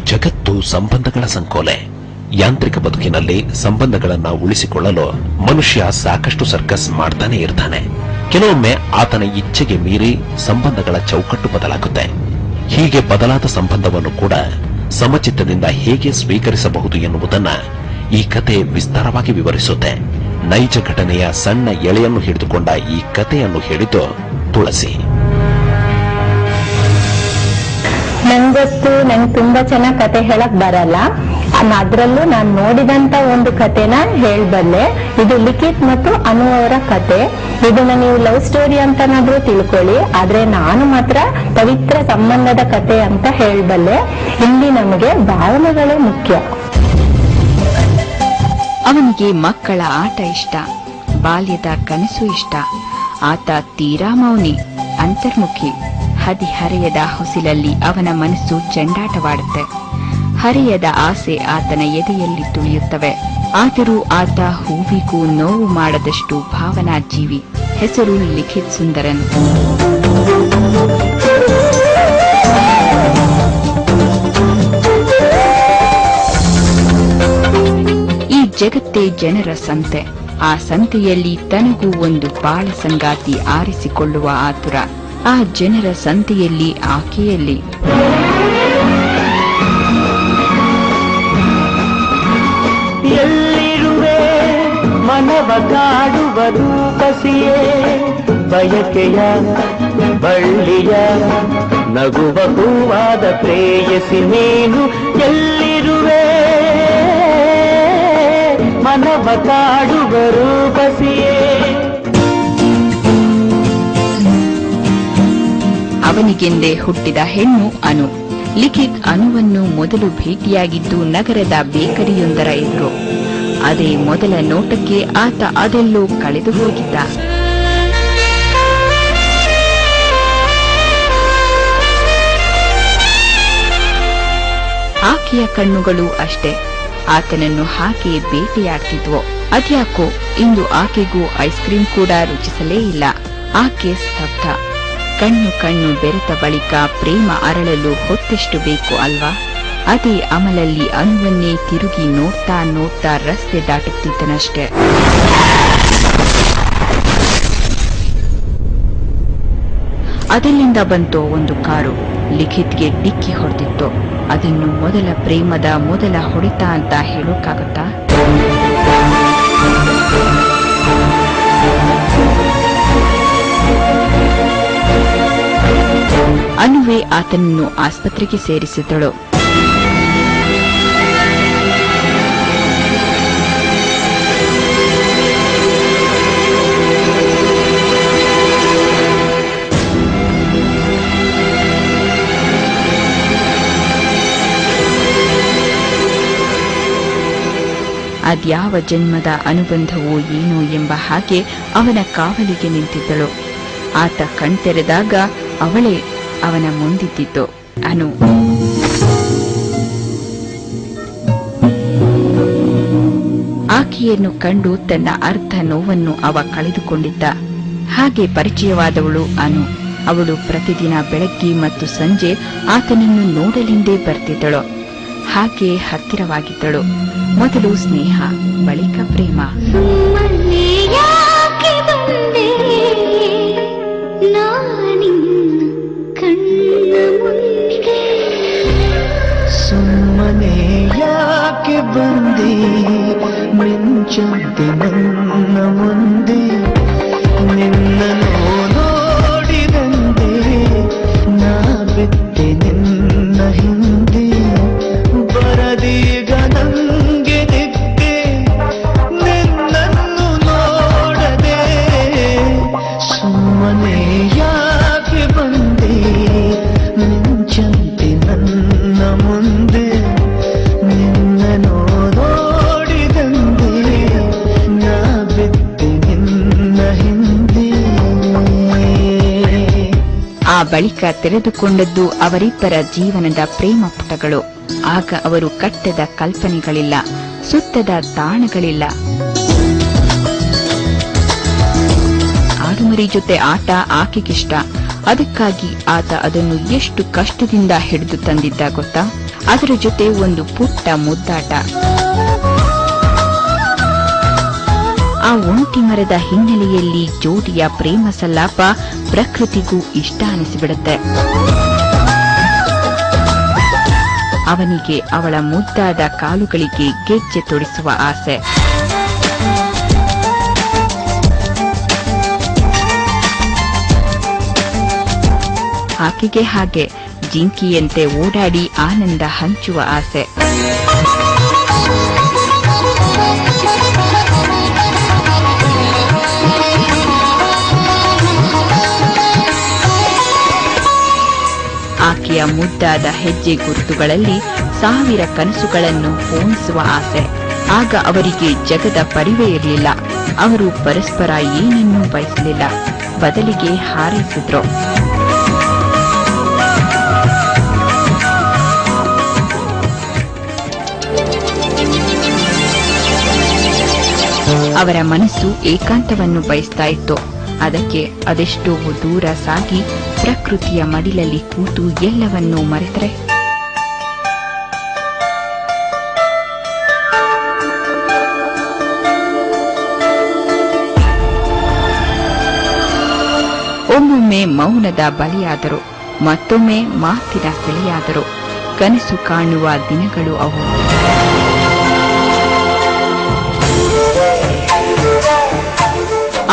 ಜಗತ್ತು ಸಂಬಂಧಗಳ ಸಂಕೋಲೆ. ಯಾಂತ್ರಿಕ ಬದುಕಿನಲ್ಲಿ ಸಂಬಂಧಗಳನ್ನ ಉಳಿಸಿಕೊಳ್ಳಲು ಮನುಷ್ಯ ಸಾಕಷ್ಟು ಸರ್ಕಸ್ ಮಾಡ್ತಾನೆ ಇರ್ತಾನೆ. ಕೆಲವೊಮ್ಮೆ ಆತನ ಇಚ್ಛೆಗೆ ಮೀರಿ ಸಂಬಂಧಗಳ ಚೌಕಟ್ಟು ಬದಲಾಗುತ್ತೆ. ಹೀಗೆ ಬದಲಾದ ಸಂಬಂಧವನ್ನು ಕೂಡ ಸಮಚಿತ್ತದಿಂದ ಹೇಗೆ ಸ್ವೀಕರಿಸಬಹುದು ಎನ್ನುವುದನ್ನ ಈ ಕತೆ ವಿಸ್ತಾರವಾಗಿ ವಿವರಿಸುತ್ತೆ. ನೈಜ ಘಟನೆಯ ಸಣ್ಣ ಎಳೆಯನ್ನು ಹಿಡಿದುಕೊಂಡ ಈ ಕಥೆಯನ್ನು ಹೇಳಿದ್ದು ತುಳಸಿ. ನಂಗೊತ್ತು, ನಂಗೆ ತುಂಬಾ ಚೆನ್ನಾಗಿ ಕತೆ ಹೇಳಕ್ ಬರಲ್ಲ. ಅದ್ರಲ್ಲೂ ನಾನು ನೋಡಿದಂತ ಒಂದು ಕತೆನ ಹೇಳ್ಬಲ್ಲೆ. ಇದು ಲಿಖಿತ್ ಮತ್ತು ಅನು ಅವರ ಕತೆ. ಇದನ್ನ ನೀವು ಲವ್ ಸ್ಟೋರಿ ಅಂತನಾದ್ರೂ ತಿಳ್ಕೊಳ್ಳಿ, ಆದ್ರೆ ನಾನು ಮಾತ್ರ ಪವಿತ್ರ ಸಂಬಂಧದ ಕತೆ ಅಂತ ಹೇಳ್ಬಲ್ಲೆ. ಇಲ್ಲಿ ನಮಗೆ ಭಾವನೆಗಳೇ ಮುಖ್ಯ. ಅವನಿಗೆ ಮಕ್ಕಳ ಆಟ ಇಷ್ಟ, ಬಾಲ್ಯದ ಕನಸು ಇಷ್ಟ. ಆತ ತೀರಾ ಮೌನಿ, ಅಂತರ್ಮುಖಿ. ಹದಿಹರೆಯದ ಹೊಸಿಲಲ್ಲಿ ಅವನ ಮನಸ್ಸು ಚೆಂಡಾಟವಾಡುತ್ತೆ. ಹರೆಯದ ಆಸೆ ಆತನ ಎದೆಯಲ್ಲಿ ತುಳಿಯುತ್ತವೆ. ಆದರೂ ಆತ ಹೂವಿಗೂ ನೋವು ಮಾಡದಷ್ಟು ಭಾವನಾ ಜೀವಿ. ಹೆಸರು ಲಿಖಿತ್ ಸುಂದರನ್. ಈ ಜಗತ್ತೇ ಜನರ ಸಂತೆ. ಆ ಸಂತೆಯಲ್ಲಿ ತನಗೂ ಒಂದು ಬಾಳ ಸಂಗಾತಿ ಆರಿಸಿಕೊಳ್ಳುವ ಆತುರ. ಆ ಜನರ ಸಂತೆಯಲ್ಲಿ ಆಕೆಯಲ್ಲಿ ಎಲ್ಲಿರುವೆ ಮನವ ಕಾಡುವ ರೂಪಸಿಯೇ, ಬಯಕೆಯ ಬಳ್ಳಿಯ ನಗುವ ಹೂವಾದ ಪ್ರೇಯಸಿ ನೀನು. ಎಲ್ಲಿರುವೆ ಮನವ ಕಾಡುವ ರೂಪಸಿಯೇ. ಅವನಿಗೆಂದೇ ಹುಟ್ಟಿದ ಹೆಣ್ಣು ಅನು. ಲಿಖಿತ್ ಅನುವನ್ನು ಮೊದಲು ಭೇಟಿಯಾಗಿದ್ದು ನಗರದ ಬೇಕರಿಯೊಂದರ ಎದುರು. ಅದೇ ಮೊದಲ ನೋಟಕ್ಕೆ ಆತ ಅದೆಲ್ಲೋ ಕಳೆದು ಹೋಗಿದ್ದ. ಆಕೆಯ ಕಣ್ಣುಗಳು ಅಷ್ಟೇ ಆತನನ್ನು ಹಾಗೆ ಭೇಟಿಯಾಡ್ತಿದ್ವು. ಅದ್ಯಾಕೋ ಇಂದು ಆಕೆಗೂ ಐಸ್ ಕ್ರೀಂ ಕೂಡ ರುಚಿಸಲೇ ಇಲ್ಲ. ಆಕೆ ಸ್ತಬ್ಧ. ಕಣ್ಣು ಕಣ್ಣು ಬೆರೆತ ಬಳಿಕ ಪ್ರೇಮ ಅರಳಲು ಹೊತ್ತೆಷ್ಟು ಬೇಕು ಅಲ್ವಾ? ಅದೇ ಅಮಲಲ್ಲಿ ಅನುವನ್ನೇ ತಿರುಗಿ ನೋಡ್ತಾ ನೋಡ್ತಾ ರಸ್ತೆ ದಾಟುತ್ತಿದ್ದನಷ್ಟೇ. ಅದೆಲ್ಲಿಂದ ಬಂತೋ ಒಂದು ಕಾರು ಲಿಖಿತ್ಗೆ ಡಿಕ್ಕಿ ಹೊಡೆದಿತ್ತು. ಅದನ್ನು ಮೊದಲ ಪ್ರೇಮದ ಮೊದಲ ಹೊಡೆತ ಅಂತ ಹೇಳೋಕ್ಕಾಗತ್ತಾ? ಅನುವೆ ಆತನನ್ನು ಆಸ್ಪತ್ರೆಗೆ ಸೇರಿಸಿದಳು. ಅದ್ಯಾವ ಜನ್ಮದ ಅನುಬಂಧವೋ ಏನೋ ಎಂಬ ಹಾಗೆ ಅವನ ಕಾವಲಿಗೆ ನಿಂತಿದ್ದಳು. ಆತ ಕಣ್ತೆರೆದಾಗ ಅವಳೇ ಅವನ ಮುಂದಿದ್ದಿತ್ತು, ಅನು. ಆಕೆಯನ್ನು ಕಂಡು ತನ್ನ ಅರ್ಧ ನೋವನ್ನು ಅವ ಕಳೆದುಕೊಂಡಿದ್ದ. ಹಾಗೆ ಪರಿಚಯವಾದವಳು ಅನು. ಅವಳು ಪ್ರತಿದಿನ ಬೆಳಗ್ಗೆ ಮತ್ತು ಸಂಜೆ ಆತನನ್ನು ನೋಡಲೆಂದೇ ಬರ್ತಿದ್ದಳು. ಹಾಗೆ ಹತ್ತಿರವಾಗಿದ್ದಳು. ಮೊದಲು ಸ್ನೇಹ, ಬಳಿಕ ಪ್ರೇಮ. ಸುಮ್ಮನೆ ಯಾಕೆ ಬಂದೆ ಮಿಂಚಂತೆ ನನ್ನ ಮುಂದೆ, ನಿನ್ನನ್ನು ನೋಡಿದಂತೆ ನಾ ಬಿಟ್ಟೆ ನಿನ್ನ ಹಿಂದೆ. ಬರದೀಗ ನಂಗೆ ನಿದ್ದೆ ನಿನ್ನನ್ನು ನೋಡದೆ. ಸುಮ್ಮನೆ ಯಾಕೆ ಬಂದೆ ಮಿಂಚಂತೆ ನನ್ನ ಮುಂದೆ, ನಿನ್ನನ್ನು ನೋಡಿದಂತೆ ನಾ ಬಿಟ್ಟೆ ನಿನ್ನ ಹಿಂದೆ. ಆ ಬಳಿಕ ತೆರೆದುಕೊಂಡದ್ದು ಅವರಿಬ್ಬರ ಜೀವನದ ಪ್ರೇಮ ಪುಟಗಳು. ಆಗ ಅವರು ಕಟ್ಟದ ಕಲ್ಪನೆಗಳಿಲ್ಲ, ಸುತ್ತದ ತಾಣಗಳಿಲ್ಲ. ಆಡುಮರಿ ಜೊತೆ ಆಟ ಆಕೆಗಿಷ್ಟ. ಅದಕ್ಕಾಗಿ ಆತ ಅದನ್ನು ಎಷ್ಟು ಕಷ್ಟದಿಂದ ಹಿಡಿದು ತಂದಿದ್ದ ಗೊತ್ತಾ? ಅದರ ಜೊತೆ ಒಂದು ಪುಟ್ಟ ಮುದ್ದಾಟ. ಆ ಒಂಟಿ ಮರದ ಹಿನ್ನೆಲೆಯಲ್ಲಿ ಜೋಡಿಯ ಪ್ರೇಮ ಸಲ್ಲಾಪ ಪ್ರಕೃತಿಗೂ ಇಷ್ಟ ಅನಿಸಿಬಿಡುತ್ತೆ. ಅವನಿಗೆ ಅವಳ ಮುದ್ದಾದ ಕಾಲುಗಳಿಗೆ ಗೆಜ್ಜೆ ತೊಡಿಸುವ ಆಸೆ. ಆಕೆಗೆ ಹಾಗೆ ಜಿಂಕಿಯಂತೆ ಓಡಾಡಿ ಆನಂದ ಹಂಚುವ ಆಸೆ. ಆಕೆಯ ಮುದ್ದಾದ ಹೆಜ್ಜೆ ಗುರುತುಗಳಲ್ಲಿ 1000 ಕನಸುಗಳನ್ನು ಪೋಣಿಸುವ ಆಸೆ. ಆಗ ಅವರಿಗೆ ಜಗದ ಪರಿವೇ ಇರಲಿಲ್ಲ. ಅವರು ಪರಸ್ಪರ ಏನನ್ನೂ ಬಯಸಲಿಲ್ಲ, ಬದಲಿಗೆ ಹಾರೈಸಿದ್ರು. ಅವರ ಮನಸ್ಸು ಏಕಾಂತವನ್ನು ಬಯಸ್ತಾ ಇತ್ತು. ಅದಕ್ಕೆ ಅದೆಷ್ಟೋ ದೂರ ಸಾಗಿ ಪ್ರಕೃತಿಯ ಮಡಿಲಲ್ಲಿ ಕೂತು ಎಲ್ಲವನ್ನೂ ಮರೆತರೆ. ಒಮ್ಮೊಮ್ಮೆ ಮೌನದ ಬಲಿಯಾದರು, ಮತ್ತೊಮ್ಮೆ ಮಾತಿನ ಸೆಲೆಯಾದರು. ಕನಸು ಕಾಣುವ ದಿನಗಳು ಅವು.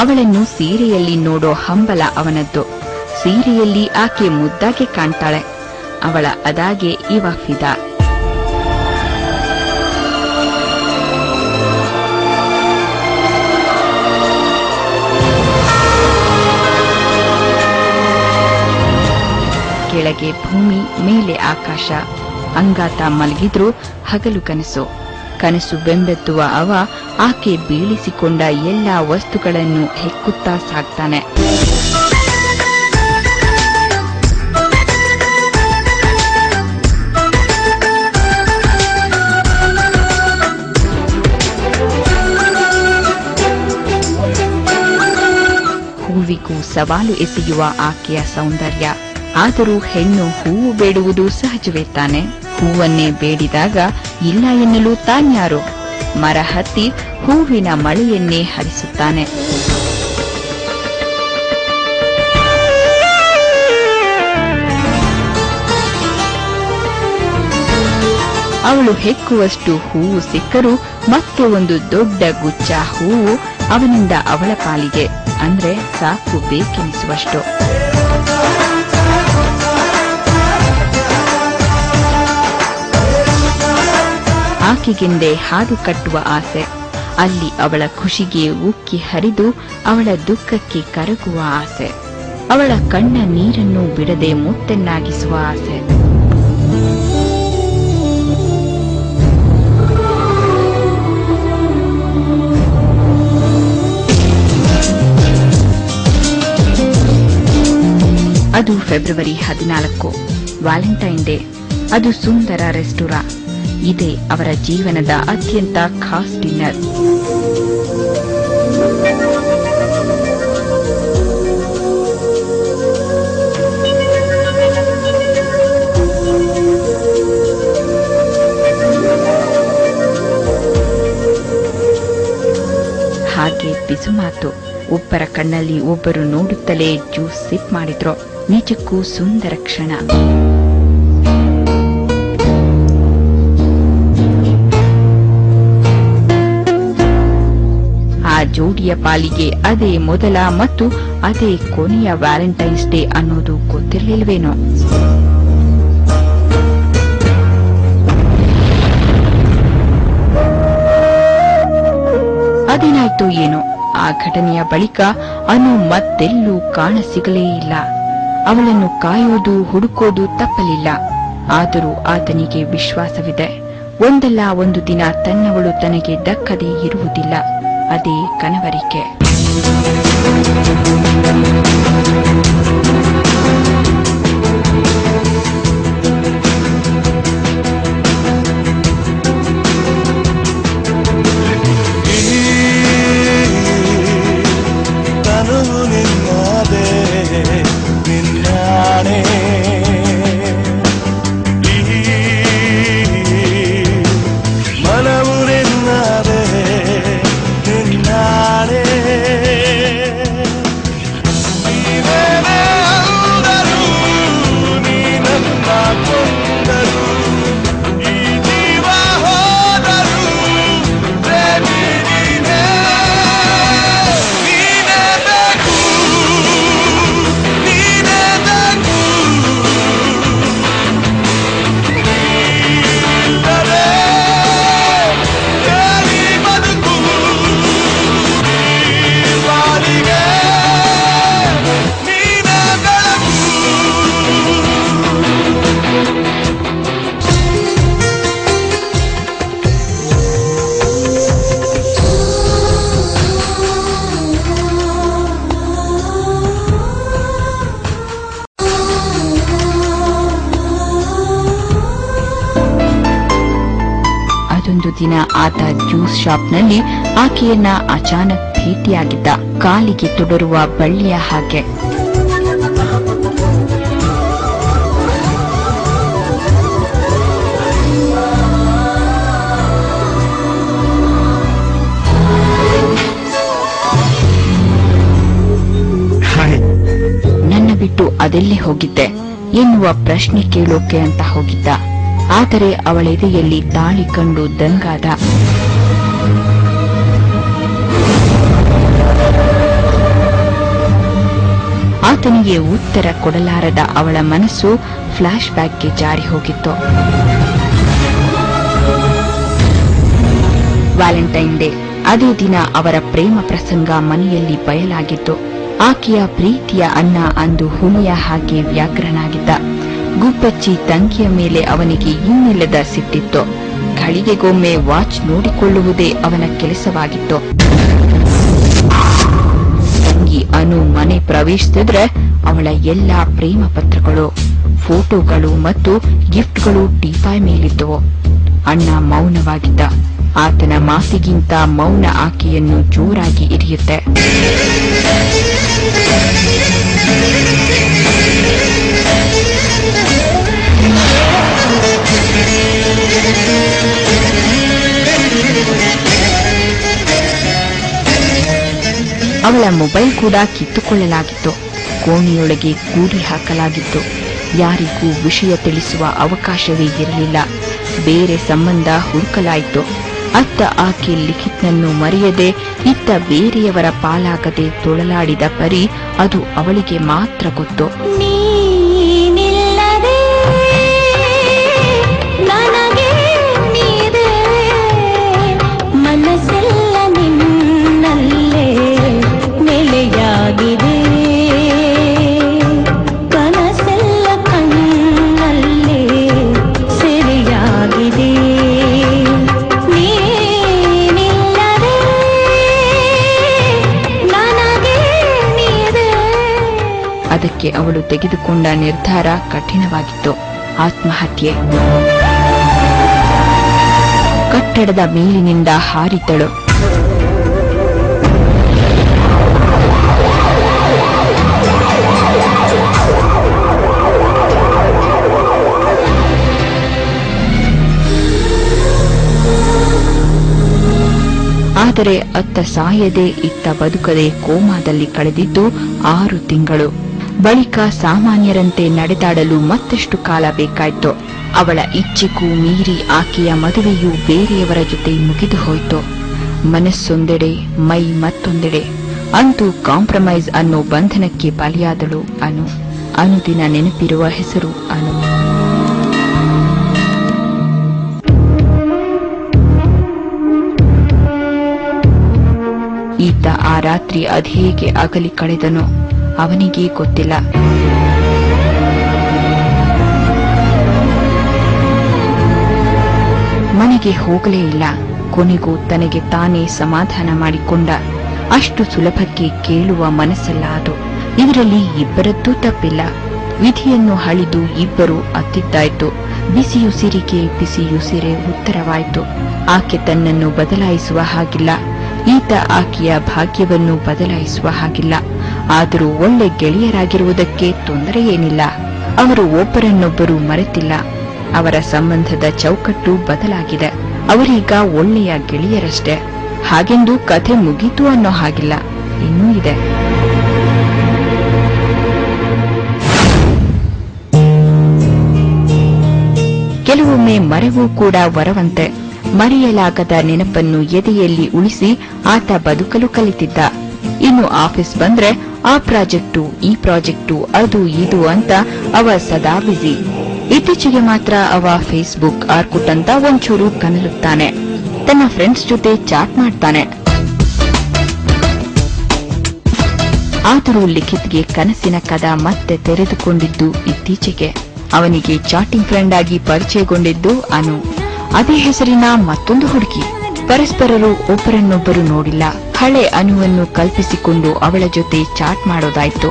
ಅವಳನ್ನು ಸೀರೆಯಲ್ಲಿ ನೋಡೋ ಹಂಬಲ ಅವನದ್ದು. ಸೀರೆಯಲ್ಲಿ ಆಕೆ ಮುದ್ದಾಗೆ ಕಾಣ್ತಾಳೆ. ಅವಳ ಅದಾಗೆ ಇವ ಫಿದಾ. ಕೆಳಗೆ ಭೂಮಿ, ಮೇಲೆ ಆಕಾಶ. ಅಂಗಾತ ಮಲಗಿದ್ರೂ ಹಗಲು ಕನಸು. ಕನಸು ಬೆಂಬೆತ್ತುವ ಅವ ಆಕೆ ಬೀಳಿಸಿಕೊಂಡ ಎಲ್ಲಾ ವಸ್ತುಗಳನ್ನು ಹೆಕ್ಕುತ್ತಾ ಸಾಗ್ತಾನೆ. ಹೂವಿಗೂ ಸವಾಲು ಎಸೆಯುವ ಆಕೆಯ ಸೌಂದರ್ಯ. ಆದರೂ ಹೆಣ್ಣು ಹೂವು ಬೇಡುವುದು ಸಹಜವೇ ತಾನೆ. ಹೂವನ್ನೇ ಬೇಡಿದಾಗ ಇಲ್ಲ ಎನ್ನಲು ತಾನ್ಯಾರು? ಮರ ಹತ್ತಿ ಹೂವಿನ ಮಳೆಯನ್ನೇ ಹರಿಸುತ್ತಾನೆ. ಅವಳು ಹೆಕ್ಕುವಷ್ಟು ಹೂವು ಸಿಕ್ಕರೂ ಮತ್ತೆ ಒಂದು ದೊಡ್ಡ ಗುಚ್ಛ ಹೂವು ಅವನಿಂದ ಅವಳ ಪಾಲಿಗೆ, ಅಂದ್ರೆ ಸಾಕು ಬೇಕೆನಿಸುವಷ್ಟು. ಆಕೆಗೆಂದೇ ಹಾಡು ಕಟ್ಟುವ ಆಸೆ. ಅಲ್ಲಿ ಅವಳ ಖುಷಿಗೆ ಉಕ್ಕಿ ಹರಿದು ಅವಳ ದುಃಖಕ್ಕೆ ಕರಗುವ ಆಸೆ. ಅವಳ ಕಣ್ಣ ನೀರನ್ನು ಬಿಡದೆ ಮುತ್ತನ್ನಾಗಿಸುವ ಆಸೆ. ಅದು ಫೆಬ್ರವರಿ 14, ವ್ಯಾಲೆಂಟೈನ್ ಡೇ. ಅದು ಸುಂದರ ರೆಸ್ಟೋರಾ. ಇದೇ ಅವರ ಜೀವನದ ಅತ್ಯಂತ ಖಾಸ್ ಡಿನ್ನರ್. ಹಾಗೆ ಪಿಸುಮಾತು. ಒಬ್ಬರ ಕಣ್ಣಲ್ಲಿ ಒಬ್ಬರು ನೋಡುತ್ತಲೇ ಜ್ಯೂಸ್ ಸಿಪ್ ಮಾಡಿದ್ರು. ನಿಜಕ್ಕೂ ಸುಂದರ ಕ್ಷಣ. ಆ ಜೋಡಿಯ ಪಾಲಿಗೆ ಅದೇ ಮೊದಲ ಮತ್ತು ಅದೇ ಕೊನೆಯ ವ್ಯಾಲೆಂಟೈನ್ಸ್ ಡೇ ಅನ್ನೋದು ಗೊತ್ತಿರಲಿಲ್ವೇನೋ. ಅದೇನಾಯ್ತೋ ಏನೋ. ಆ ಘಟನೆಯ ಬಳಿಕ ಅನು ಮತ್ತೆಲ್ಲೂ ಕಾಣಸಿಗಲೇ ಇಲ್ಲ. ಅವಳನ್ನು ಕಾಯೋದು ಹುಡುಕೋದು ತಪ್ಪಲಿಲ್ಲ. ಆದರೂ ಆತನಿಗೆ ವಿಶ್ವಾಸವಿದೆ, ಒಂದಲ್ಲ ಒಂದು ದಿನ ತನ್ನವಳು ತನಗೆ ದಕ್ಕದೇ ಇರುವುದಿಲ್ಲ. ಅದೇ ಕನವರಿಕೆ. ದಿನ ಆತ ಜ್ಯೂಸ್ ಶಾಪ್ನಲ್ಲಿ ಆಕೆಯನ್ನ ಅಚಾನಕ್ ಭೇಟಿಯಾಗಿದ್ದ. ಕಾಲಿಗೆ ತೊಡರುವ ಬಳ್ಳಿಯ ಹಾಗೆ. ನನ್ನ ಬಿಟ್ಟು ಅದೆಲ್ಲೇ ಹೋಗಿದ್ದೆ ಎನ್ನುವ ಪ್ರಶ್ನೆ ಕೇಳೋಕೆ ಅಂತ ಹೋಗಿದ್ದ. ಆದರೆ ಅವಳೆದೆಯಲ್ಲಿ ತಾಳಿ ಕಂಡು ದಂಗಾದ. ಆತನಿಗೆ ಉತ್ತರ ಕೊಡಲಾರದ ಅವಳ ಮನಸ್ಸು ಫ್ಲಾಶ್ ಬ್ಯಾಕ್ಗೆ ಜಾರಿ ಹೋಗಿತ್ತು. Valentine day. ಅದೇ ದಿನ ಅವರ ಪ್ರೇಮ ಪ್ರಸಂಗ ಮನೆಯಲ್ಲಿ ಬಯಲಾಗಿತ್ತು. ಆಕೆಯ ಪ್ರೀತಿಯ ಅಣ್ಣ ಅಂದು ಹುಲಿಯ ಹಾಗೆ ವ್ಯಾಘ್ರನಾಗಿದ್ದ. ಗುಬ್ಬಚ್ಚಿ ತಂಗಿಯ ಮೇಲೆ ಅವನಿಗೆ ಇನ್ನಿಲ್ಲದ ಸಿಟ್ಟಿತ್ತು. ಘಳಿಗೆಗೊಮ್ಮೆ ವಾಚ್ ನೋಡಿಕೊಳ್ಳುವುದೇ ಅವನ ಕೆಲಸವಾಗಿತ್ತು. ತಂಗಿ ಅನು ಮನೆ ಪ್ರವೇಶಿಸಿದ್ರೆ ಅವಳ ಎಲ್ಲಾ ಪ್ರೇಮ ಪತ್ರಗಳು, ಫೋಟೋಗಳು ಮತ್ತು ಗಿಫ್ಟ್ಗಳು ಟೀಪಾಯ್ ಮೇಲಿದ್ದವು. ಅಣ್ಣ ಮೌನವಾಗಿದ್ದ. ಆತನ ಮಾತಿಗಿಂತ ಮೌನ ಆಕೆಯನ್ನು ಜೋರಾಗಿ ಇರಿಯುತ್ತೆ. ಅವಳ ಮೊಬೈಲ್ ಕೂಡ ಕಿತ್ತುಕೊಳ್ಳಲಾಗಿತ್ತು. ಕೋಣೆಯೊಳಗೆ ಕೂಡಿ ಹಾಕಲಾಗಿತ್ತು. ಯಾರಿಗೂ ವಿಷಯ ತಿಳಿಸುವ ಅವಕಾಶವೇ ಇರಲಿಲ್ಲ. ಬೇರೆ ಸಂಬಂಧ ಹುಡುಕಲಾಯಿತು. ಅತ್ತ ಆಕೆ ಲಿಖಿತ್ನನ್ನು ಮರೆಯದೆ ಇತ್ತ ಬೇರೆಯವರ ಪಾಲಾಗದೆ ತೊಳಲಾಡಿದ ಪರಿ ಅದು ಅವಳಿಗೆ ಮಾತ್ರ ಗೊತ್ತು. ಮನಸ್ಸೆಲ್ಲ ನಿನ್ನಲ್ಲೇ ನೆಲೆಯಾಗಿದೆ, ಕನಸೆಲ್ಲ ಕಣ್ಣಲ್ಲೇ ಸೆರೆಯಾಗಿದೆ. ನೀನಿಲ್ಲದೆ ನನಗೆ ನೀರೇ. ಅದಕ್ಕೆ ಅವಳು ತೆಗೆದುಕೊಂಡ ನಿರ್ಧಾರ ಕಠಿಣವಾಗಿತ್ತು. ಆತ್ಮಹತ್ಯೆ. ಕಟ್ಟಡದ ಮೇಲಿನಿಂದ ಹಾರಿದಳು. ಆದರೆ ಅತ್ತ ಸಾಯದೆ ಇತ್ತ ಬದುಕದೆ ಕೋಮಾದಲ್ಲಿ ಕಳೆದಿದ್ದು 6 ತಿಂಗಳು. ಬಳಿಕ ಸಾಮಾನ್ಯರಂತೆ ನಡೆದಾಡಲು ಮತ್ತಷ್ಟು ಕಾಲ ಬೇಕಾಯಿತು. ಅವಳ ಇಚ್ಛೆಗೂ ಮೀರಿ ಆಕೆಯ ಮದುವೆಯು ಬೇರೆಯವರ ಜೊತೆ ಮುಗಿದು ಹೋಯಿತು. ಮನಸ್ಸೊಂದೆಡೆ, ಮೈ ಮತ್ತೊಂದೆಡೆ. ಅಂತೂ ಕಾಂಪ್ರಮೈಸ್ ಅನ್ನೋ ಬಂಧನಕ್ಕೆ ಬಲಿಯಾದಳು ಅನು. ಅನುದಿನ ನೆನಪಿರುವ ಹೆಸರು ಅನು. ಈತ ಆ ರಾತ್ರಿ ಅದೇಗೆ ಅಗಲಿ ಕಳೆದನೋ ಅವನಿಗೇ ಗೊತ್ತಿಲ್ಲ. ಮನೆಗೆ ಹೋಗಲೇ ಇಲ್ಲ. ಕೊನೆಗೂ ತನಗೆ ತಾನೇ ಸಮಾಧಾನ ಮಾಡಿಕೊಂಡ. ಅಷ್ಟು ಸುಲಭಕ್ಕೆ ಕೇಳುವ ಮನಸ್ಸಲ್ಲ ಅದು. ಇದರಲ್ಲಿ ಇಬ್ಬರದ್ದೂ ತಪ್ಪಿಲ್ಲ. ವಿಧಿಯನ್ನು ಹಳಿದು ಇಬ್ಬರು ಅತ್ತಿದ್ದಾಯ್ತು. ಬಿಸಿಯುಸಿರಿಗೆ ಬಿಸಿಯುಸಿರೆ ಉತ್ತರವಾಯಿತು. ಆಕೆ ತನ್ನನ್ನು ಬದಲಾಯಿಸುವ ಹಾಗಿಲ್ಲ. ಈತ ಆಕೆಯ ಭಾಗ್ಯವನ್ನು ಬದಲಾಯಿಸುವ ಹಾಗಿಲ್ಲ. ಆದರೂ ಒಳ್ಳೆ ಗೆಳೆಯರಾಗಿರುವುದಕ್ಕೆ ತೊಂದರೆ ಏನಿಲ್ಲ. ಅವರು ಒಬ್ಬರನ್ನೊಬ್ಬರು ಮರೆತಿಲ್ಲ. ಅವರ ಸಂಬಂಧದ ಚೌಕಟ್ಟು ಬದಲಾಗಿದೆ. ಅವರೀಗ ಒಳ್ಳೆಯ ಗೆಳೆಯರಷ್ಟೇ. ಹಾಗೆಂದು ಕಥೆ ಮುಗೀತು ಅನ್ನೋ ಹಾಗಿಲ್ಲ, ಇನ್ನೂ ಇದೆ. ಕೆಲವೊಮ್ಮೆ ಮರೆವೂ ಕೂಡ ವರವಂತೆ. ಮರೆಯಲಾಗದ ನೆನಪನ್ನು ಎದೆಯಲ್ಲಿ ಉಳಿಸಿ ಆತ ಬದುಕಲು ಕಲಿತಿದ್ದ. ಇನ್ನು ಆಫೀಸ್ ಬಂದ್ರೆ ಆ ಪ್ರಾಜೆಕ್ಟು, ಈ ಪ್ರಾಜೆಕ್ಟು, ಅದು ಇದು ಅಂತ ಅವ ಸದಾ ಬಿಸಿ. ಇತ್ತೀಚೆಗೆ ಮಾತ್ರ ಅವ ಫೇಸ್ಬುಕ್, ಆರ್ಕುಟ್ ಅಂತ ಒಂಚೂರು ಕನಲುತ್ತಾನೆ. ತನ್ನ ಫ್ರೆಂಡ್ಸ್ ಜೊತೆ ಚಾಟ್ ಮಾಡ್ತಾನೆ. ಆದರೂ ಲಿಖಿತ್ಗೆ ಕನಸಿನ ಕದ ಮತ್ತೆ ತೆರೆದುಕೊಂಡಿದ್ದು ಇತ್ತೀಚೆಗೆ. ಅವನಿಗೆ ಚಾಟಿಂಗ್ ಫ್ರೆಂಡ್ ಆಗಿ ಪರಿಚಯಗೊಂಡಿದ್ದು ಅನು. ಅದೇ ಹೆಸರಿನ ಮತ್ತೊಂದು ಹುಡುಗಿ. ಪರಸ್ಪರರು ಒಬ್ಬರನ್ನೊಬ್ಬರು ನೋಡಿಲ್ಲ. ಹಳೆ ಅನುವನ್ನು ಕಲ್ಪಿಸಿಕೊಂಡು ಅವಳ ಜೊತೆ ಚಾಟ್ ಮಾಡೋದಾಯ್ತು.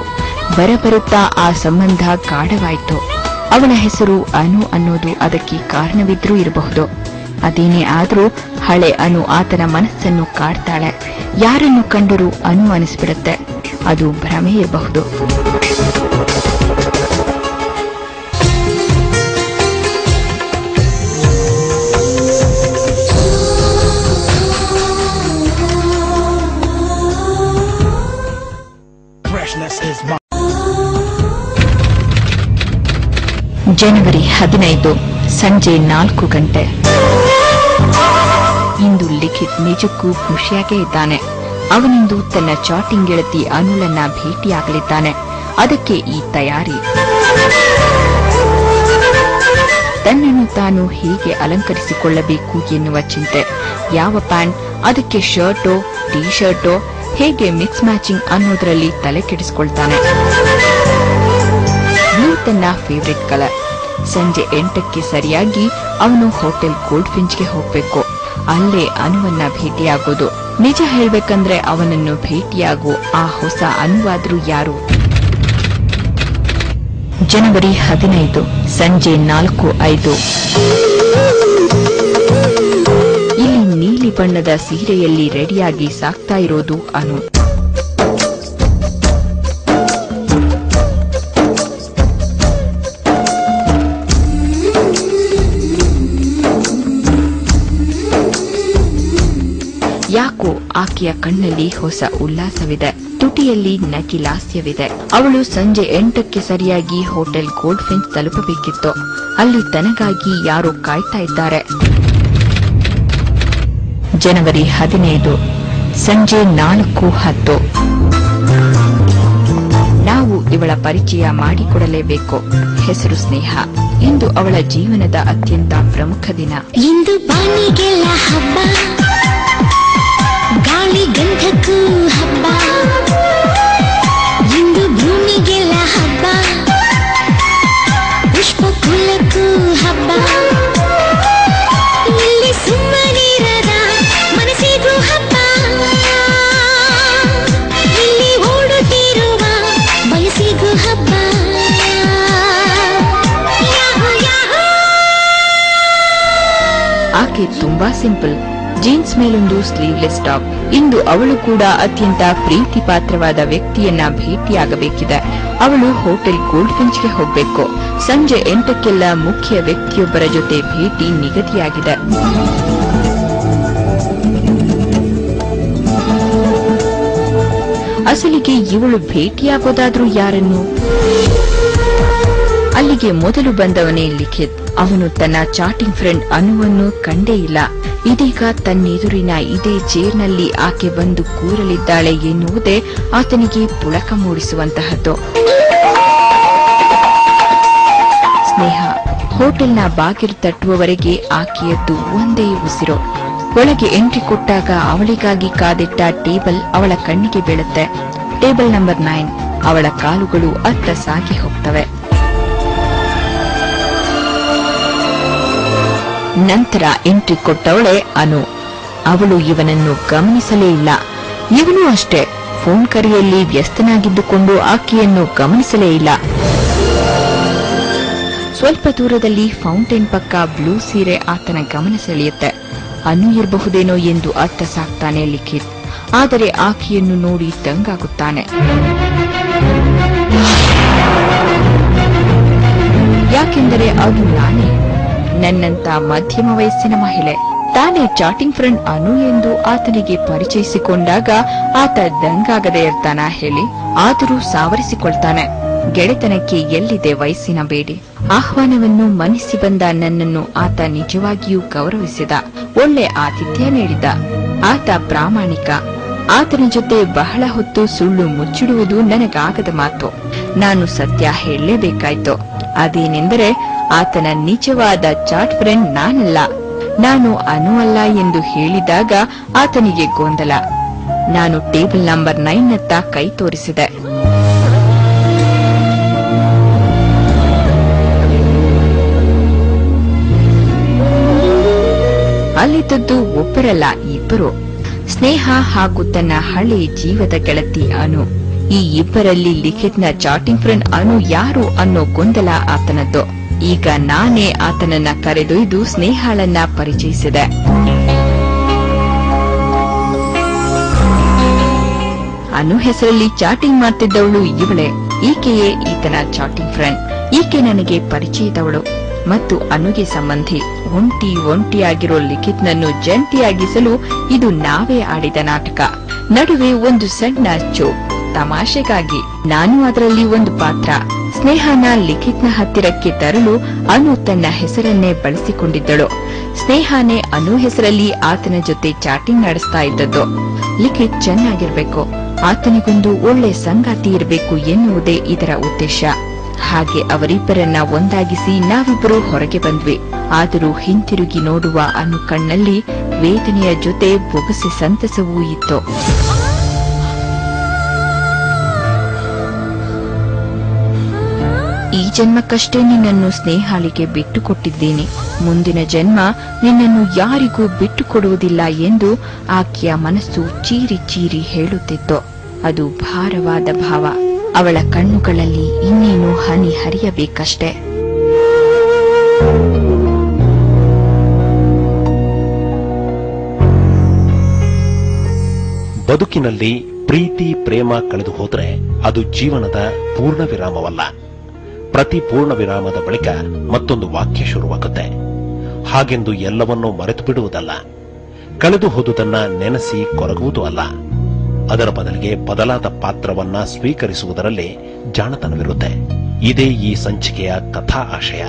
ಬರಬರುತ್ತಾ ಆ ಸಂಬಂಧ ಗಾಢವಾಯಿತು. ಅವಳ ಹೆಸರು ಅನು ಅನ್ನೋದು ಅದಕ್ಕೆ ಕಾರಣವಿದ್ರೂ ಇರಬಹುದು. ಅದೇನೇ ಆದ್ರೂ ಹಳೆ ಅನು ಆತನ ಮನಸ್ಸನ್ನು ಕಾಡ್ತಾಳೆ. ಯಾರನ್ನು ಕಂಡರೂ ಅನು ಅನಿಸ್ಬಿಡುತ್ತೆ. ಅದು ಭ್ರಮೆ ಇರಬಹುದು. ಜನವರಿ 15 ಸಂಜೆ 4 ಗಂಟೆ. ಇಂದು ಲಿಖಿತ್ ನಿಜಕ್ಕೂ ಖುಷಿಯಾಗೇ ಇದ್ದಾನೆ. ಅವನಿಂದು ತನ್ನ ಚಾಟಿಂಗ್ ಗೆಳತಿ ಅನುಳನ್ನ ಭೇಟಿಯಾಗಲಿದ್ದಾನೆ. ಅದಕ್ಕೆ ಈ ತಯಾರಿ. ತನ್ನನ್ನು ತಾನು ಹೇಗೆ ಅಲಂಕರಿಸಿಕೊಳ್ಳಬೇಕು ಎನ್ನುವ ಚಿಂತೆ. ಯಾವ ಪ್ಯಾಂಟ್, ಅದಕ್ಕೆ ಶರ್ಟೋ ಟೀ ಶರ್ಟೋ, ಹೇಗೆ ಮಿಕ್ಸ್ ಮ್ಯಾಚಿಂಗ್ ಅನ್ನೋದ್ರಲ್ಲಿ ತಲೆ ಕೆಡಿಸಿಕೊಳ್ತಾನೆ. ಬ್ಲೂ ತನ್ನ ಫೇವರಿಟ್ ಕಲರ್. ಸಂಜೆ 8ಕ್ಕೆ ಸರಿಯಾಗಿ ಅವನು ಹೋಟೆಲ್ ಗೋಲ್ಡ್ ಫಿಂಚ್ಗೆ ಹೋಗ್ಬೇಕು. ಅಲ್ಲೇ ಅನುವನ್ನ ಭೇಟಿಯಾಗೋದು. ನಿಜ ಹೇಳ್ಬೇಕಂದ್ರೆ ಅವನನ್ನು ಭೇಟಿಯಾಗೋ ಆ ಹೊಸ ಅನುವಾದ್ರು ಯಾರು? ಜನವರಿ 15 ಸಂಜೆ 4:05. ಇಲ್ಲಿ ನೀಲಿ ಬಣ್ಣದ ಸೀರೆಯಲ್ಲಿ ರೆಡಿಯಾಗಿ ಸಾಕ್ತಾ ಇರೋದು ಅನು. ಯಾಕೋ ಆಕೆಯ ಕಣ್ಣಲ್ಲಿ ಹೊಸ ಉಲ್ಲಾಸವಿದೆ, ತುಟಿಯಲ್ಲಿ ನಗಿಲಾಸ್ಯವಿದೆ. ಅವಳು ಸಂಜೆ 8ಕ್ಕೆ ಸರಿಯಾಗಿ ಹೋಟೆಲ್ ಗೋಲ್ಡ್ ಫಿಂಚ್ ತಲುಪಬೇಕಿತ್ತು. ಅಲ್ಲಿ ತನಗಾಗಿ ಯಾರೋ ಕಾಯ್ತಾ ಇದ್ದಾರೆ. ಜನವರಿ 15 ಸಂಜೆ 4:10. ನಾವು ಇವಳ ಪರಿಚಯ ಮಾಡಿಕೊಡಲೇಬೇಕು. ಹೆಸರು ಸ್ನೇಹ. ಇಂದು ಅವಳ ಜೀವನದ ಅತ್ಯಂತ ಪ್ರಮುಖ ದಿನ. ಇಂದು ಬಾನಿಗೆಲ್ಲ ಹಬ್ಬ, ಗಾಳಿ ಗಂಧಕ್ಕೂ ಹಬ್ಬ. ಇಂದು ಭೂಮಿಗೆಲ್ಲ ಹಬ್ಬ, ಪುಷ್ಪ ಕುಲಕ್ಕೂ ಹಬ್ಬ. ಇಲ್ಲಿ ಸುಮ್ಮನಿರದ ಮನಸ್ಸಿಗೂ ಹಬ್ಬ, ಇಲ್ಲಿ ಓಡುತ್ತಿರುವ ಬಯಸಿಗೂ ಹಬ್ಬ. ಆಕೆ ತುಂಬಾ ಸಿಂಪಲ್. ಜೀನ್ಸ್ ಮೇಲೊಂದು ಸ್ಲೀವ್ಲೆಸ್ ಟಾಪ್. ಇಂದು ಅವಳು ಕೂಡ ಅತ್ಯಂತ ಪ್ರೀತಿ ಪಾತ್ರವಾದ ವ್ಯಕ್ತಿಯನ್ನ ಭೇಟಿಯಾಗಬೇಕಿದೆ. ಅವಳು ಹೋಟೆಲ್ ಗೋಲ್ಡ್ ಫಿಂಚ್ಗೆ ಹೋಗ್ಬೇಕು. ಸಂಜೆ 8ಕ್ಕೆಲ್ಲ ಮುಖ್ಯ ವ್ಯಕ್ತಿಯೊಬ್ಬರ ಜೊತೆ ಭೇಟಿ ನಿಗದಿಯಾಗಿದೆ. ಅಸಲಿಗೆ ಇವಳು ಭೇಟಿಯಾಗೋದಾದ್ರೂ ಯಾರನ್ನು? ಅಲ್ಲಿಗೆ ಮೊದಲು ಬಂದವನೇ ಲಿಖಿತ್. ಅವನು ತನ್ನ ಚಾಟಿಂಗ್ ಫ್ರೆಂಡ್ ಅನುವನ್ನು ಕಂಡೇ ಇಲ್ಲ. ಇದೀಗ ತನ್ನೆದುರಿನ ಇದೇ ಚೇರ್ನಲ್ಲಿ ಆಕೆ ಬಂದು ಕೂರಲಿದ್ದಾಳೆ ಎನ್ನುವುದೇ ಆತನಿಗೆ ಪುಳಕ ಮೂಡಿಸುವಂತಹದ್ದು. ಸ್ನೇಹ ಹೋಟೆಲ್ನ ಬಾಗಿಲು ತಟ್ಟುವವರೆಗೆ ಆಕೆಯದ್ದು ಒಂದೇ ಉಸಿರು. ಒಳಗೆ ಎಂಟ್ರಿ ಕೊಟ್ಟಾಗ ಅವಳಿಗಾಗಿ ಕಾದಿಟ್ಟ ಟೇಬಲ್ ಅವಳ ಕಣ್ಣಿಗೆ ಬೀಳುತ್ತೆ. Table number 9. ಅವಳ ಕಾಲುಗಳು ಅತ್ತ ಸಾಗಿ ಹೋಗ್ತವೆ. ನಂತರ ಎಂಟ್ರಿ ಕೊಟ್ಟವಳೆ ಅನು. ಅವಳು ಇವನನ್ನು ಗಮನಿಸಲೇ ಇಲ್ಲ. ಇವನು ಅಷ್ಟೇ ಫೋನ್ ಕರೆಯಲ್ಲಿ ವ್ಯಸ್ತನಾಗಿದ್ದುಕೊಂಡು ಆಕೆಯನ್ನು ಗಮನಿಸಲೇ ಇಲ್ಲ. ಸ್ವಲ್ಪ ದೂರದಲ್ಲಿ ಫೌಂಟೇನ್ ಪಕ್ಕ ಬ್ಲೂ ಸೀರೆ ಆತನ ಗಮನ ಸೆಳೆಯುತ್ತೆ. ಅನು ಇರಬಹುದೇನೋ ಎಂದು ಅತ್ತ ಸಾಕ್ತಾನೆ ಲಿಖಿತ್. ಆದರೆ ಆಕೆಯನ್ನು ನೋಡಿ ದಂಗಾಗುತ್ತಾನೆ. ಯಾಕೆಂದರೆ ಅದು ನಾನೇ, ನನ್ನಂತ ಮಧ್ಯಮ ವಯಸ್ಸಿನ ಮಹಿಳೆ. ತಾನೇ ಚಾಟಿಂಗ್ ಫ್ರೆಂಡ್ ಅನು ಎಂದು ಆತನಿಗೆ ಪರಿಚಯಿಸಿಕೊಂಡಾಗ ಆತ ದಂಗಾಗದೆ ಇರ್ತಾನ ಹೇಳಿ? ಆದರೂ ಸಾವರಿಸಿಕೊಳ್ತಾನೆ. ಗೆಳೆತನಕ್ಕೆ ಎಲ್ಲಿದೆ ವಯಸ್ಸಿನ ಬೇಡಿ? ಆಹ್ವಾನವನ್ನು ಮನ್ನಿಸಿ ಬಂದ ನನ್ನನ್ನು ಆತ ನಿಜವಾಗಿಯೂ ಗೌರವಿಸಿದ. ಒಳ್ಳೆ ಆತಿಥ್ಯ ನೀಡಿದ. ಆತ ಪ್ರಾಮಾಣಿಕ. ಆತನ ಜೊತೆ ಬಹಳ ಹೊತ್ತು ಸುಳ್ಳು ಮುಚ್ಚಿಡುವುದು ನನಗಾಗದ ಮಾತು. ನಾನು ಸತ್ಯ ಹೇಳಲೇಬೇಕಾಯ್ತು. ಅದೇನೆಂದರೆ ಆತನ ನಿಜವಾದ ಚಾಟ್ ಫ್ರೆಂಡ್ ನಾನಲ್ಲ, ನಾನು ಅನು ಅಲ್ಲ ಎಂದು ಹೇಳಿದಾಗ ಆತನಿಗೆ ಗೊಂದಲ. ನಾನು ಟೇಬಲ್ ನಂಬರ್ 9ನತ್ತ ಕೈ ತೋರಿಸಿದೆ. ಅಲ್ಲಿದ್ದದ್ದು ಒಬ್ಬರಲ್ಲ, ಇಬ್ಬರು. ಸ್ನೇಹ ಹಾಗೂ ತನ್ನ ಹಳೆ ಜೀವದ ಗೆಳತಿ ಅನು. ಈ ಇಬ್ಬರಲ್ಲಿ ಲಿಖಿತ್ನ ಚಾಟಿಂಗ್ ಫ್ರೆಂಡ್ ಅನು ಯಾರು ಅನ್ನೋ ಗೊಂದಲ ಆತನದ್ದು. ಈಗ ನಾನೇ ಆತನನ್ನ ಕರೆದೊಯ್ದು ಸ್ನೇಹಾಳನ್ನ ಪರಿಚಯಿಸಿದೆ. ಅನು ಹೆಸರಲ್ಲಿ ಚಾಟಿಂಗ್ ಮಾಡ್ತಿದ್ದವಳು ಇವಳೆ. ಈಕೆಯೇ ಈತನ ಚಾಟಿಂಗ್ ಫ್ರೆಂಡ್. ಈಕೆ ನನಗೆ ಪರಿಚಯದವಳು ಮತ್ತು ಅನುಗೆ ಸಂಬಂಧಿ. ಒಂಟಿಯಾಗಿರೋ ಲಿಖಿತ್ನನ್ನು ಜಂಟಿಯಾಗಿಸಲು ಇದು ನಾವೇ ಆಡಿದ ನಾಟಕ. ನಡುವೆ ಒಂದು ಸಣ್ಣ ಚೋಕ್, ತಮಾಷೆಗಾಗಿ. ನಾನು ಅದರಲ್ಲಿ ಒಂದು ಪಾತ್ರ. ಸ್ನೇಹನ ಲಿಖಿತ್ನ ಹತ್ತಿರಕ್ಕೆ ತರಲು ಅನು ತನ್ನ ಹೆಸರನ್ನೇ ಬಳಸಿಕೊಂಡಿದ್ದಳು. ಸ್ನೇಹನೇ ಅನು ಹೆಸರಲ್ಲಿ ಆತನ ಜೊತೆ ಚಾಟಿಂಗ್ ನಡೆಸ್ತಾ ಇದ್ದದ್ದು. ಲಿಖಿತ್ ಚೆನ್ನಾಗಿರ್ಬೇಕು, ಆತನಿಗೊಂದು ಒಳ್ಳೆ ಸಂಗಾತಿ ಇರಬೇಕು ಎನ್ನುವುದೇ ಇದರ ಉದ್ದೇಶ. ಹಾಗೆ ಅವರಿಬ್ಬರನ್ನ ಒಂದಾಗಿಸಿ ನಾವಿಬ್ಬರು ಹೊರಗೆ ಬಂದ್ವಿ. ಆದರೂ ಹಿಂತಿರುಗಿ ನೋಡುವ ಅನು ಕಣ್ಣಲ್ಲಿ ವೇದನೆಯ ಜೊತೆ ಬೊಗಸೆ ಸಂತಸವೂ ಇತ್ತು. ಈ ಜನ್ಮಕ್ಕಷ್ಟೇ ನಿನ್ನನ್ನು ಸ್ನೇಹಾಳಿಗೆ ಬಿಟ್ಟು ಕೊಟ್ಟಿದ್ದೀನಿ. ಮುಂದಿನ ಜನ್ಮ ನಿನ್ನನ್ನು ಯಾರಿಗೂ ಬಿಟ್ಟು ಕೊಡುವುದಿಲ್ಲ ಎಂದು ಆಕೆಯ ಮನಸ್ಸು ಚೀರಿ ಚೀರಿ ಹೇಳುತ್ತಿತ್ತು. ಅದು ಭಾರವಾದ ಭಾವ. ಅವಳ ಕಣ್ಣುಗಳಲ್ಲಿ ಇನ್ನೇನು ಹನಿ ಹರಿಯಬೇಕಷ್ಟೆ. ಬದುಕಿನಲ್ಲಿ ಪ್ರೀತಿ ಪ್ರೇಮ ಕಳೆದು ಹೋದ್ರೆ ಅದು ಜೀವನದ ಪೂರ್ಣ ವಿರಾಮವಲ್ಲ. ಪ್ರತಿ ಪೂರ್ಣ ವಿರಾಮದ ಬಳಿಕ ಮತ್ತೊಂದು ವಾಕ್ಯ ಶುರುವಾಗುತ್ತೆ. ಹಾಗೆಂದು ಎಲ್ಲವನ್ನೂ ಮರೆತು ಬಿಡುವುದಲ್ಲ. ಕಳೆದು ಹೋದುದನ್ನ ನೆನೆಸಿ ಕೊರಗುವುದೂ ಅಲ್ಲ. ಅದರ ಬದಲಿಗೆ ಬದಲಾದ ಪಾತ್ರವನ್ನ ಸ್ವೀಕರಿಸುವುದರಲ್ಲಿ ಜಾಣತನವಿರುತ್ತೆ. ಇದೇ ಈ ಸಂಚಿಕೆಯ ಕಥಾ ಆಶಯ.